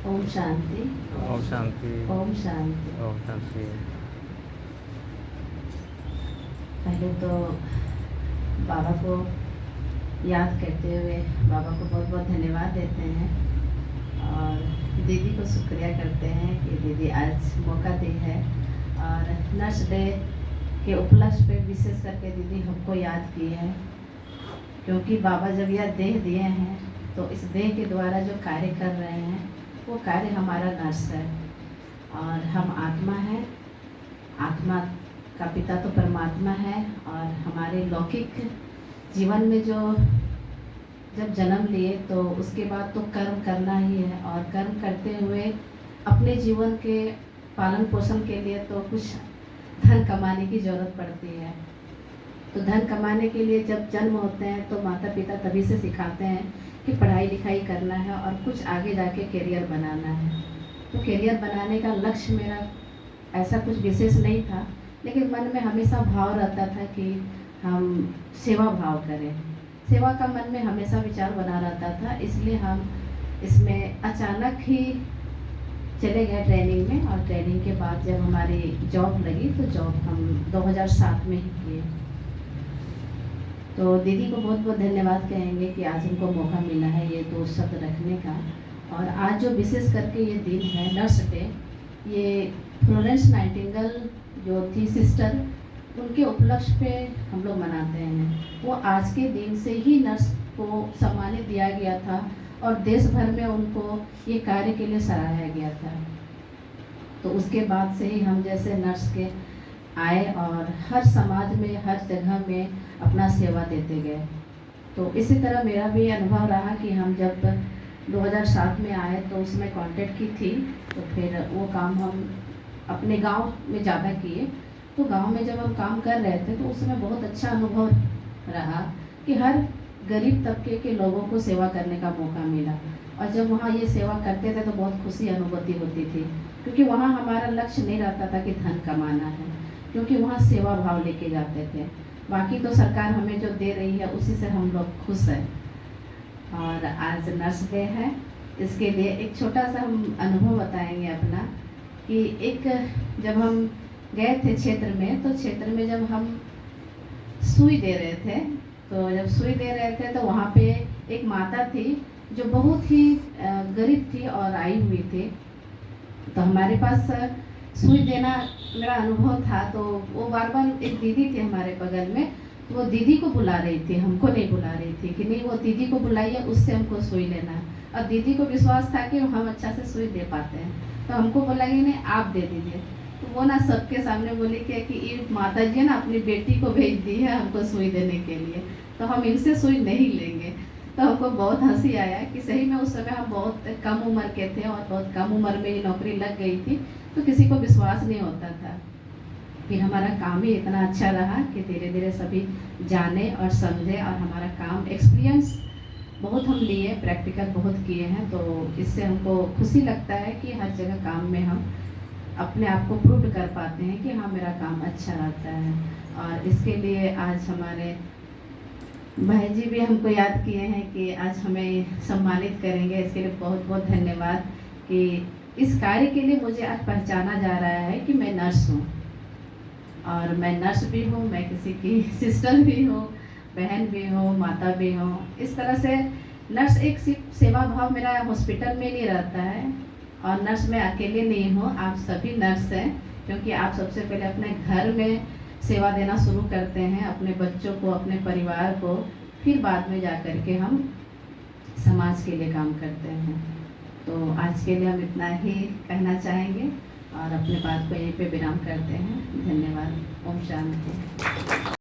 ओम शांति। ओम शांति। ओम शांति। ओम शांति। पहले तो बाबा को याद करते हुए बाबा को बहुत बहुत धन्यवाद देते हैं और दीदी को शुक्रिया करते हैं कि दीदी आज मौका दी है और नर्स डे के उपलक्ष्य पे विशेष करके दीदी हमको याद की है, क्योंकि बाबा जब यह देह दिए हैं तो इस देह के द्वारा जो कार्य कर रहे हैं वो कार्य हमारा नर्स है और हम आत्मा है। आत्मा का पिता तो परमात्मा है और हमारे लौकिक जीवन में जो जब जन्म लिए तो उसके बाद तो कर्म करना ही है और कर्म करते हुए अपने जीवन के पालन पोषण के लिए तो कुछ धन कमाने की ज़रूरत पड़ती है। तो धन कमाने के लिए जब जन्म होते हैं तो माता पिता तभी से सिखाते हैं कि पढ़ाई लिखाई करना है और कुछ आगे जाके करियर बनाना है। तो करियर बनाने का लक्ष्य मेरा ऐसा कुछ विशेष नहीं था, लेकिन मन में हमेशा भाव रहता था कि हम सेवा भाव करें। सेवा का मन में हमेशा विचार बना रहता था, इसलिए हम इसमें अचानक ही चले गए ट्रेनिंग में और ट्रेनिंग के बाद जब हमारी जॉब लगी तो जॉब हम 2007 में ही किए। तो दीदी को बहुत बहुत धन्यवाद कहेंगे कि आज हमको मौका मिला है ये दो शब्द रखने का। और आज जो विशेष करके ये दिन है नर्स डे, ये फ्लोरेंस नाइटिंगेल जो थी सिस्टर, उनके उपलक्ष्य पे हम लोग मनाते हैं। वो आज के दिन से ही नर्स को सम्मानित दिया गया था और देश भर में उनको ये कार्य के लिए सराहा गया था। तो उसके बाद से ही हम जैसे नर्स के आए और हर समाज में हर जगह में अपना सेवा देते गए। तो इसी तरह मेरा भी अनुभव रहा कि हम जब 2007 में आए तो उसमें कांटेक्ट की थी, तो फिर वो काम हम अपने गांव में ज़्यादा किए। तो गांव में जब हम काम कर रहे थे तो उसमें बहुत अच्छा अनुभव रहा कि हर गरीब तबके के लोगों को सेवा करने का मौका मिला। और जब वहाँ ये सेवा करते थे तो बहुत खुशी अनुभूति होती थी, क्योंकि वहाँ हमारा लक्ष्य नहीं रहता था कि धन कमाना है, क्योंकि वहाँ सेवा भाव लेके जाते थे। बाकी तो सरकार हमें जो दे रही है उसी से हम लोग खुश हैं। और आज नर्स डे है, इसके लिए एक छोटा सा हम अनुभव बताएंगे अपना कि एक जब हम गए थे क्षेत्र में, तो क्षेत्र में जब हम सुई दे रहे थे, तो जब सुई दे रहे थे तो वहाँ पे एक माता थी जो बहुत ही गरीब थी और आई हुई थी। तो हमारे पास सुई देना मेरा अनुभव था, तो वो बार बार एक दीदी थी हमारे बगल में, तो वो दीदी को बुला रही थी, हमको नहीं बुला रही थी कि नहीं वो दीदी को बुलाइए, उससे हमको सुई लेना है। और दीदी को विश्वास था कि हम अच्छा से सुई दे पाते हैं, तो हमको बोला कि नहीं आप दे दीजिए। तो वो ना सबके सामने बोली कि ये माता जी ना अपनी बेटी को भेज दी है हमको सुई देने के लिए, तो हम इनसे सुई नहीं लेंगे। तो हमको बहुत हंसी आया कि सही में उस समय हम बहुत कम उम्र के थे और बहुत कम उम्र में ही नौकरी लग गई थी, तो किसी को विश्वास नहीं होता था। फिर हमारा काम ही इतना अच्छा रहा कि धीरे धीरे सभी जाने और समझे और हमारा काम एक्सपीरियंस बहुत हम लिए, प्रैक्टिकल बहुत किए हैं। तो इससे हमको खुशी लगता है कि हर जगह काम में हम अपने आप को प्रूव कर पाते हैं कि हाँ मेरा काम अच्छा रहता है। और इसके लिए आज हमारे भाई जी भी हमको याद किए हैं कि आज हमें सम्मानित करेंगे। इसके लिए बहुत बहुत धन्यवाद कि इस कार्य के लिए मुझे आज पहचाना जा रहा है कि मैं नर्स हूँ और मैं नर्स भी हूँ, मैं किसी की सिस्टर भी हूँ, बहन भी हूँ, माता भी हूँ। इस तरह से नर्स एक सिर्फ सेवा भाव मेरा हॉस्पिटल में नहीं रहता है और नर्स मैं अकेले नहीं हूँ, आप सभी नर्स हैं, क्योंकि आप सबसे पहले अपने घर में सेवा देना शुरू करते हैं, अपने बच्चों को, अपने परिवार को, फिर बाद में जा कर के हम समाज के लिए काम करते हैं। तो आज के लिए हम इतना ही कहना चाहेंगे और अपने बात को यहीं पे विराम करते हैं। धन्यवाद। ओम शांति।